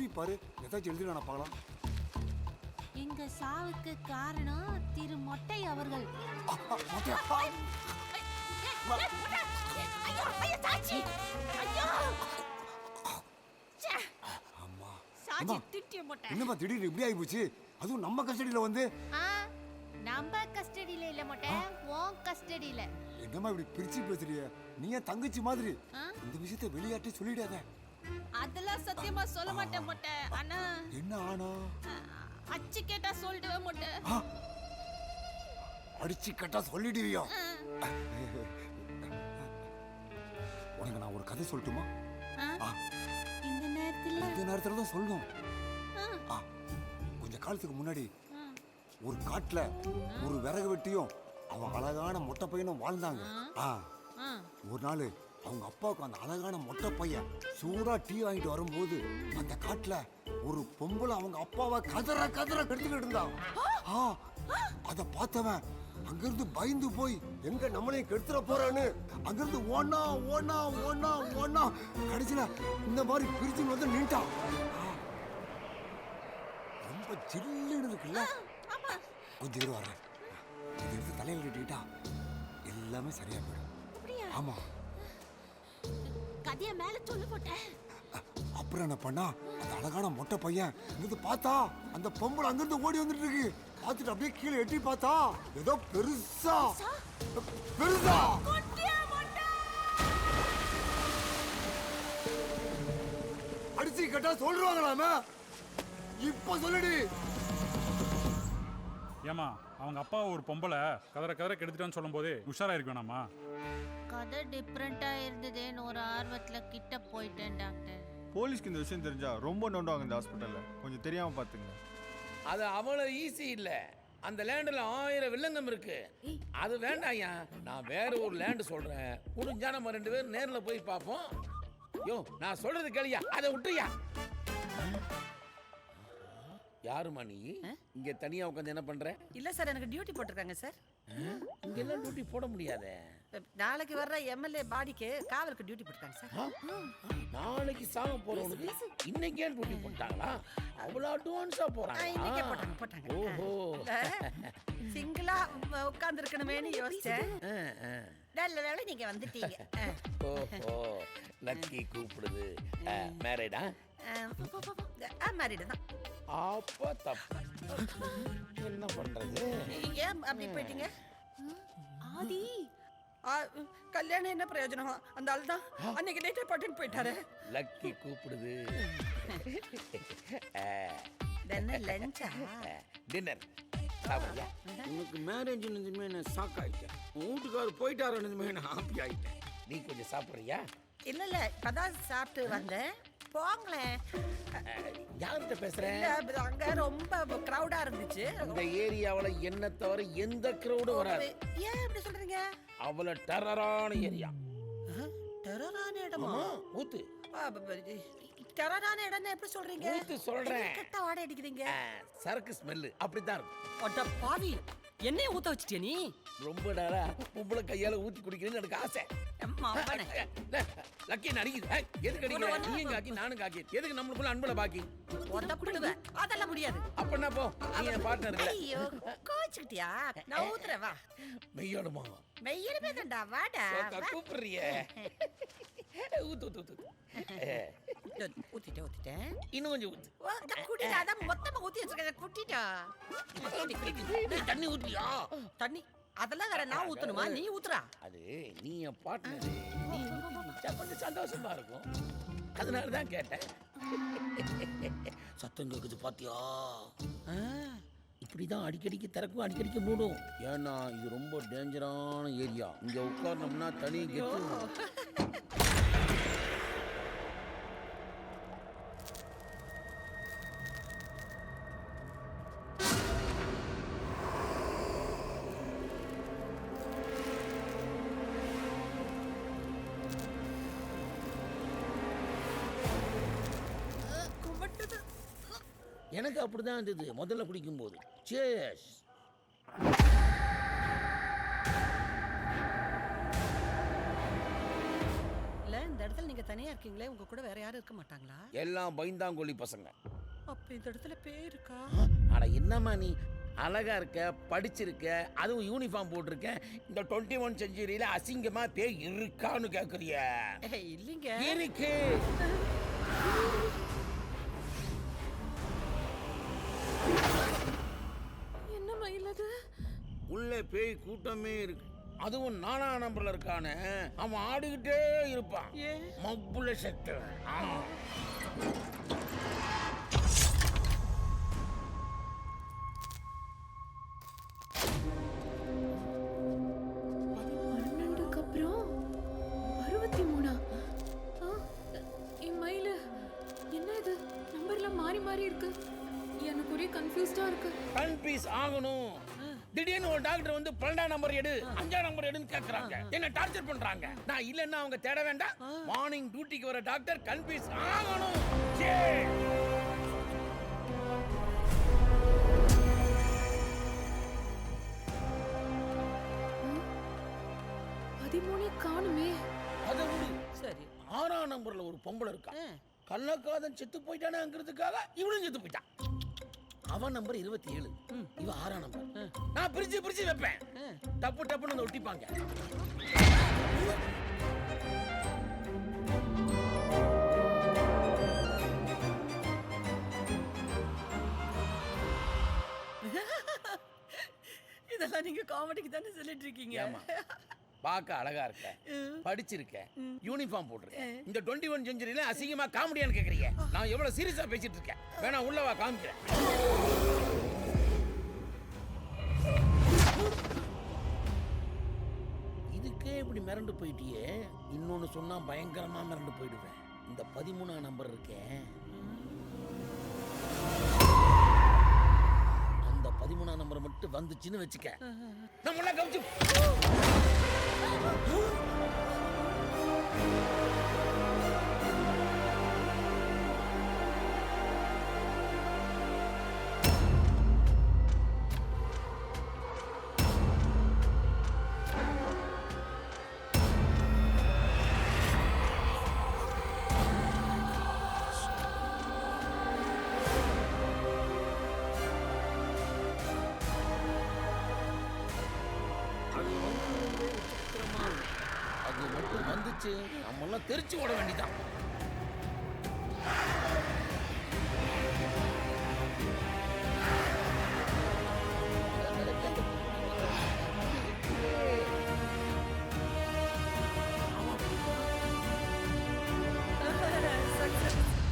குறி பாரு, ஏதாச்சும் எழுதி நான் பார்க்கலாம். எங்க சாவுக்கு காரணம் திரு மொட்டை அவர்கள். என்னமா திடீர்னு இப்படி ஆகி போச்சு? அதுவும் நம்ம கஸ்டடியில வந்து. நம்ம கஸ்டடியில இல்ல மொட்டை, உன் கஸ்டடியில. என்னமா இப்படி பிரிச்சு பேசுறிய? நீ ஏன் தங்கச்சி மாதிரி இந்த விஷயத்தை வெளியாட்டி சொல்லிடாத. அதெல்லாம் சத்தியமா சொல்ல மாட்டேன் மொட்டை. அண்ணா என்ன ஆனா? அச்சு கேட்டா சொல்லிடுவேன் மொட்டை. அடிச்சு கேட்டா சொல்லிடுவியா? உனக்கு நான் ஒரு கதை சொல்லட்டுமா? இந்த நேரத்துல தான் சொல்லணும். கொஞ்ச காலத்துக்கு முன்னாடி ஒரு காட்டுல ஒரு விறகு வெட்டியும் அவன் அழகான மொட்டை பையனும் வாழ்ந்தாங்க. ஒரு நாள் அவங்க அப்பாவுக்கு அந்த அழகான மொட்டை பையன் சூடா டீ வாங்கிட்டு வரும்போது அந்த காட்டுல ஒரு பொம்பளை அவங்க அப்பாவை கதற கெடுத்துக்கிட்டு இருந்தான். அத பார்த்தவன் அங்கிருந்து பயந்து போய் எங்க நம்மளையும் கெடுத்துட போறான்னு அங்கிருந்து ஓனா கடைசியில இந்த மாதிரி பிரிச்சு வந்து நின்ட்டான். ரொம்ப ஜில்லுன்னு இருக்குல்ல? கொஞ்சம் இரு வரேன். இதை எடுத்து தலையில் கட்டிக்கிட்டா எல்லாமே சரியா போயிடும். ஆமா, கதைய மேல சொல்லு போட்டேன். அப்புறம் என்ன பண்ணா, அந்த அழகான மொட்டை பையன் இருந்து பார்த்தா அந்த பொம்பளை அங்கிருந்து ஓடி வந்துட்டு இருக்கு. பார்த்துட்டு அப்படியே கீழே எட்டி பார்த்தா ஏதோ பெருசா அடிச்சு கேட்டா சொல்றாங்களாமே. இப்ப சொல்லுடி. ஏமா அவங்க அப்பா ஒரு பொம்பளை கதற கெடுத்துட்டான்னு சொல்லும் போதே உஷாரா இருக்கு வேணாமா? கதை டிஃப்ரெண்டா இருந்ததுன்னு ஒரு ஆர்வத்துல கிட்ட போயிட்டேன் டாக்டர். போலீஸ்க்கு இந்த விஷயம் தெரிஞ்சா ரொம்ப நோண்டுவாங்க இந்த ஹாஸ்பிட்டல்ல. கொஞ்சம் தெரியாம பாத்துங்க. அது அவ்வளவு ஈஸி இல்ல. அந்த லேண்டில் 1000 வில்லங்கம் இருக்கு. அது வேண்டாம்யா, நான் வேற ஒரு லேண்டு சொல்றேன். முடிஞ்சா நம்ம 2 பேரும் நேர்ல போய் பார்ப்போம். யோ, நான் சொல்றது கேளியா, அதை விட்டுயா. யாருமா நீ? இங்க தனியா உட்காந்து என்ன பண்ற? இல்ல சார், எனக்கு டியூட்டி போட்டிருக்காங்க சார். இங்க எல்லாம் டியூட்டி போட முடியாதே. நாளைக்கு வர்ற எம்எல்ஏ பாடிக்கு காவலுக்கு டியூட்டி போட்டிருக்காங்க சார். நாளைக்கு சாக போறவனுக்கு இன்னைக்கே டியூட்டி போட்டாங்களா? அவ்வளவு அட்வான்ஸா போறாங்க. இன்னைக்கே போட்டாங்க. ஓஹோ, சிங்கிளா உட்கார்ந்து இருக்கணுமேனு யோசிச்சேன். நல்ல வேளை நீங்க வந்துட்டீங்க. ஓஹோ, லக்கி கூப்பிடுது. மேரிடா? மேரிடு தான். அப்ப தப்பு. என்ன பண்றது? ஏன் அப்படி போயிட்டீங்க? ஆதி, கல்யாணம் என்ன பிரயோஜனம்? அந்த ஆள் தான் அன்னைக்கு டேட்டை போட்டுன்னு போயிட்டாரு. லக்கி கூப்பிடுது. லஞ்சா? டின்னர். உனக்கு மேரேஜ் நான் ஷாக் ஆயிட்டேன். உன் வீட்டுக்காரர் போயிட்டாருன்னு நான் ஹாப்பி ஆயிட்டேன். நீ கொஞ்சம் சாப்பிடுறியா? இல்ல இப்பதான் சாப்பிட்டு வந்தேன். போங்களேன். யார்கிட்ட பேசுறேன்? அங்க ரொம்ப கிரௌடா இருந்துச்சு. இந்த ஏரியாவுல என்ன தவிர எந்த கிரௌடும் வராது. ஏன் இப்படி சொல்றீங்க? அவ்வளவு டெரரான ஏரியா. டெரரான இடமா? ஊத்து. டெரரான இடம் எப்படி சொல்றீங்க? ஊத்து சொல்றேன். கெட்ட வாடை அடிக்குதுங்க. சரக்கு ஸ்மெல் அப்படிதான் இருக்கும். அட பாவி, என்னைய ஊத்த வச்சிட்டியா நீ? ரொம்ப நேரா பொம்பளை கையால ஊத்தி குடிக்கணும்னு எனக்கு ஆசை. லக்கி நடிக்குது. எதுக்கு அடிக்கிற? நீங்க காக்கி நானும் காக்கி. எதுக்கு நம்மளுக்குள்ள அன்புல பாக்கி? ஒத்தப்படுவேன். அதெல்லாம் முடியாது. அப்பன்னா போ, நீ என் பார்ட்னர் இல்ல. ஐயோ, கோச்சிக்கிட்டியா? நான் ஊத்துறேன் வா. மெய்யோடுமா? மெய்யலுமே தான்டா, வாடா. கூப்பிடுறியே. ஊத்து ஊத்து ஊத்து. ஊத்திட்டேன். இன்னும் கொஞ்சம் ஊத்து. குடிடா, அதான் மொத்தமா ஊத்தி வச்சிருக்கேன். குட்டிட்டா. தண்ணி ஊத்துறியா? தண்ணி அதெல்லாம் வேற நான் ஊத்தணுமா? நீ ஊத்துறா. அது நீ என் பார்ட்னர். நீ ஊத்தி கொஞ்சம் சந்தோஷமா இருக்கும். அதனாலதான் கேட்டேன். சத்தம் கேக்குது பாத்தியா? இப்படிதான் அடிக்கடிக்கு திறக்கும், அடிக்கடிக்கு மூடும். ஏன்னா இது ரொம்ப டேஞ்சரான ஏரியா. இங்க உட்கார்ந்தோம்னா தனி கெத்து. எனக்கு அப்படிதான் இருந்தது முதல்ல குடிக்கும் போது. சேஸ். இல்ல இந்த இடத்துல நீங்க தனியா தனியா இருக்கீங்களே, உங்க கூட வேற யாரும் இருக்க மாட்டாங்களா? எல்லாம் பைந்தாங்கோலி பசங்க. அப்ப இந்த இடத்துல பேய் இருக்கா? அட என்னம்மா நீ அழகா இருக்க, படிச்சிருக்க, அதுவும் யூனிஃபார்ம் போட்டிருக்க, இந்த 21 செஞ்சுரியில அசிங்கமா பேய் இருக்கான்னு கேக்குறிய? இல்லைங்க. இருக்கு. என்ன மயில் அது? உள்ள பேய் கூட்டமே இருக்கு. அதுவும் 4ஆம் நம்பர்ல இருக்கானே, அவன் ஆடிக்கிட்டே இருப்பான். ஏன்? மப்புல செட்டு. அப்புறம் 63. மயில என்ன இது? நம்பர்லாம் மாறி மாறி இருக்கு. எனக்கு ஒரே கன்ஃபியூஸ்டா இருக்கு. கன்ஃபியூஸ் ஆகணும். திடீர்னு ஒரு டாக்டர் வந்து 12ஆம் நம்பர் எடு, 5ஆம் நம்பர் எடுன்னு கேக்குறாங்க. என்ன டார்ச்சர் பண்றாங்க. நான் இல்லன்னா அவங்க தேட வேண்டாம். மார்னிங் டியூட்டிக்கு வர டாக்டர் கன்ஃபியூஸ் ஆகணும். காணுமே. அதை விடு. சரி. 6ஆம் நம்பர்ல ஒரு பொம்பளை இருக்கா. கள்ளக்காதன் செத்து போயிட்டானேங்கிறதுக்காக இவனும் செத்து போயிட்டான். அவன் நம்பர் 27, இவ 6ஆம் நம்பர். நான் பிரிச்சு பிரிச்சு வைப்பேன். டப்பு டப்புன்னு வந்து ஒட்டிப்பாங்க. இதெல்லாம் நீங்க காமெடிக்கு தானே சொல்லிட்டு இருக்கீங்க? பார்க்க அழகா இருக்க, படிச்சிருக்க, யூனிஃபார்ம் போட்டிருக்க, இந்த 21 செஞ்சுரியில அசிங்கமா காமெடியான்னு கேக்குறீங்க. நான் எவ்வளவு சீரியஸா பேசிட்டு இருக்கேன். வேணா உள்ளவா காமிக்கிறேன். இதுக்கே இப்படி மிரண்டு போயிட்டியே, இன்னொன்னு சொன்னா பயங்கரமா மிரண்டு போயிடுவேன். இந்த 13ஆம் நம்பர் இருக்கேன், அந்த 13ஆம் நம்பர் மட்டும் வந்துச்சுன்னு வச்சுக்க, நம்ம கமிச்சு நம்மெல்லாம் தெரிச்சு ஓட வேண்டிதான்.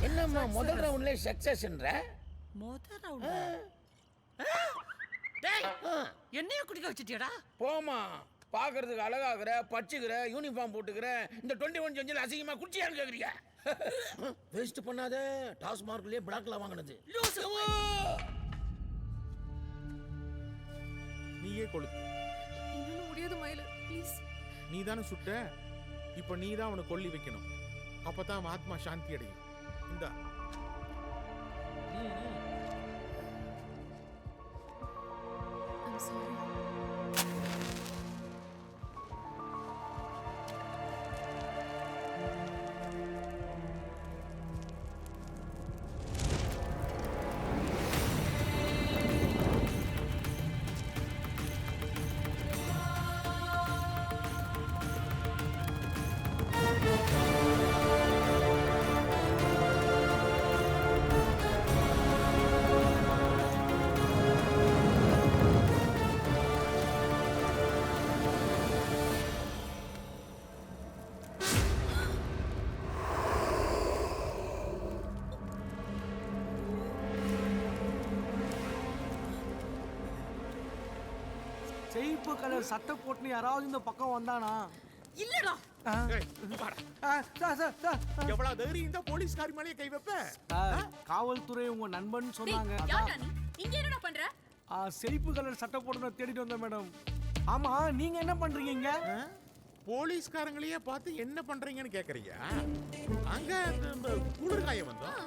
என்னம்மா முதல் ரவுண்ட்ல சக்சஸ்ன்ற? முதல் ரவுண்ட் என்னைய குடிக்க வச்சிட்டியடா? போமா, பாக்குறதுக்கு அழகாகிற, பச்சுக்கிற, யூனிஃபார்ம் போட்டுக்கிற, இந்த 21 செஞ்சுல அசிங்கமா குடிச்சியான்னு கேக்குறீங்க. வேஸ்ட் பண்ணாத. டாஸ்மார்க்லயே பிளாக்ல வாங்கினது. நீயே கொளுத்து. என்னால முடியாது மயில, ப்ளீஸ். நீ தானே சுட்ட, இப்ப நீ தான் அவனை கொல்லி வைக்கணும். அப்பதான் அவன் ஆத்மா சாந்தி அடையும். இந்தா. I'm sorry. செயிப்பு கலர் சட்டை போட்டு யாராவது இந்த பக்கம் வந்தானா? இல்லடா. எவ்வளவு தைரியம் இந்த போலீஸ்காரி மேலே கை வைப்ப? காவல்துறை உங்க நண்பன் சொன்னாங்க. இங்க என்னடா பண்ற? செயிப்பு கலர் சட்டை போட்டு தேடிட்டு வந்தேன் மேடம். ஆமா, நீங்க என்ன பண்றீங்க? போலீஸ்காரங்களையே பார்த்து என்ன பண்றீங்கன்னு கேக்குறீங்க? அங்க குளிர்காயம் வந்தோம்.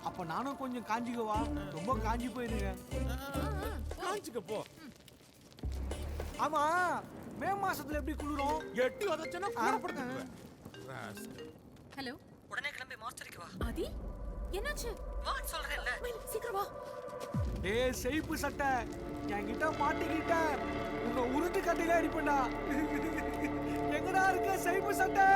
அப்ப நானும் கொஞ்சம் காஞ்சிக்கவா? ரொம்ப காஞ்சி போயிருங்க. காஞ்சிக்க போ. ஆமா, மே மாசத்துல எப்படி குளிரும்? எட்டி வதச்சனா குளிரப்படுது. ஹலோ, உடனே கிளம்பி மாஸ்டருக்கு வா. ஆதி என்னாச்சு? வா சொல்றேன்ல. சீக்கிரம் வா. டேய் செய்ப்பு சட்டை என்கிட்ட மாட்டிக்கிட்ட உன்னை உருட்டு கட்டையில அடிப்பண்டா. எங்கடா இருக்க செய்ப்பு சட்டை?